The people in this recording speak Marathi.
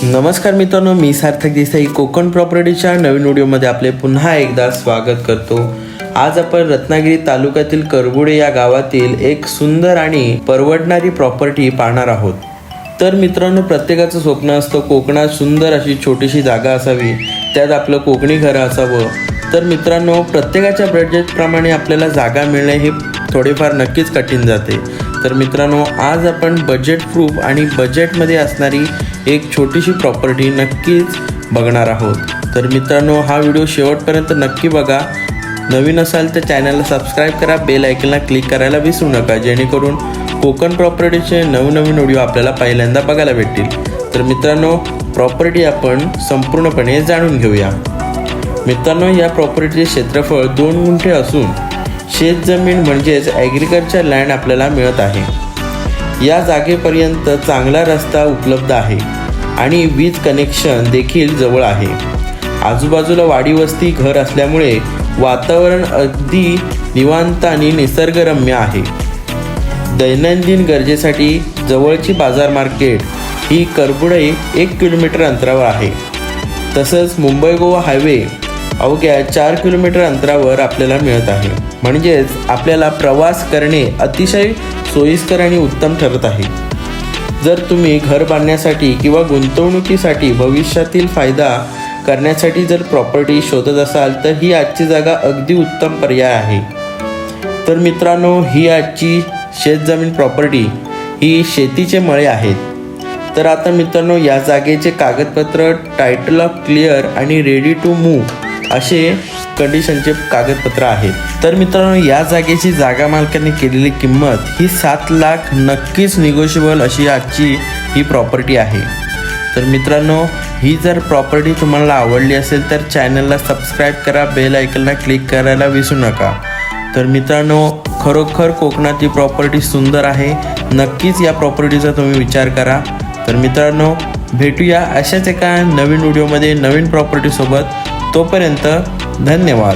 नमस्कार मित्रांनो, मी सार्थक देसाई कोकण प्रॉपर्टीच्या नवीन व्हिडिओमध्ये आपले पुन्हा एकदा स्वागत करतो। आज आपण रत्नागिरी तालुक्यातील करबुडे या गावातील एक सुंदर आणि परवडणारी प्रॉपर्टी पाहणार आहोत। तर मित्रांनो, प्रत्येकाचं स्वप्न असतं कोकणात सुंदर अशी छोटीशी जागा असावी, त्यात आपलं कोकणी घर असावं। तर मित्रांनो, प्रत्येकाच्या बजेटप्रमाणे आपल्याला जागा मिळणे हे थोडेफार नक्कीच कठीण जाते। तर मित्रांनो, आज आपण बजेट प्रूफ आणि बजेटमध्ये असणारी एक छोटीशी प्रॉपर्टी नक्कीच बघणार आहोत। तर मित्रांनो, हा व्हिडिओ शेवटपर्यंत नक्की बघा। नवीन असाल तर चॅनलला सबस्क्राईब करा, बेल आयकॉनला क्लिक करायला विसरू नका, जेणेकरून कोकण प्रॉपर्टीचे नवनवीन व्हिडिओ आपल्याला पहिल्यांदा बघायला भेटतील। तर मित्रांनो, प्रॉपर्टी आपण संपूर्णपणे जाणून घेऊया। मित्रांनो, या प्रॉपर्टीचे क्षेत्रफळ 2 गुंठे असून शेत जमीन म्हणजेच ॲग्रिकल्चर लँड आपल्याला मिळत आहे। या जागेपर्यंत चांगला रस्ता उपलब्ध आहे आणि वीज कनेक्शन देखील जवळ आहे। आजूबाजूला वाडी वस्ती घर असल्यामुळे वातावरण अगदी निवांत आणि निसर्गरम्य आहे। दैनंदिन गरजेसाठी जवळची बाजार मार्केट ही करबुडे 1 किलोमीटर अंतरावर आहे। तसंच मुंबई गोवा हायवे अवघ्या 4 किलोमीटर अंतरावर आपल्याला मिळत आहे। म्हणजेच आपल्याला प्रवास करणे अतिशय सोयीस्कर आणि उत्तम ठरत आहे। जर तुम्ही घर बांधण्यासाठी किंवा गुंतवणुकीसाठी भविष्यातील फायदा करण्यासाठी जर प्रॉपर्टी शोधत असाल तर ही आजची जागा अगदी उत्तम पर्याय आहे। तर मित्रांनो, ही आजची शेतजमीन प्रॉपर्टी ही शेतीचे मळे आहेत। तर आता मित्रांनो, या जागेचे कागदपत्र टायटल ऑफ क्लिअर आणि रेडी टू मूव्ह असे कंडिशनचे कागदपत्र आहेत। तर मित्रांनो, या जागेची जागा मालकांनी केलेली किंमत ही 7 लाख नक्कीच निगोशिएबल अशी आजची ही प्रॉपर्टी आहे। तर मित्रांनो, ही जर प्रॉपर्टी तुम्हाला आवडली असेल तर चॅनलला सबस्क्राईब करा, बेल आयकॉनला क्लिक करायला विसरू नका। तर मित्रांनो, खरोखर कोकणाची प्रॉपर्टी सुंदर आहे, नक्कीच या प्रॉपर्टीचा तुम्ही विचार करा। तर मित्रांनो, भेटूया अशाच एका नवीन व्हिडिओमध्ये नवीन प्रॉपर्टीसोबत। तोपर्यंत धन्यवाद।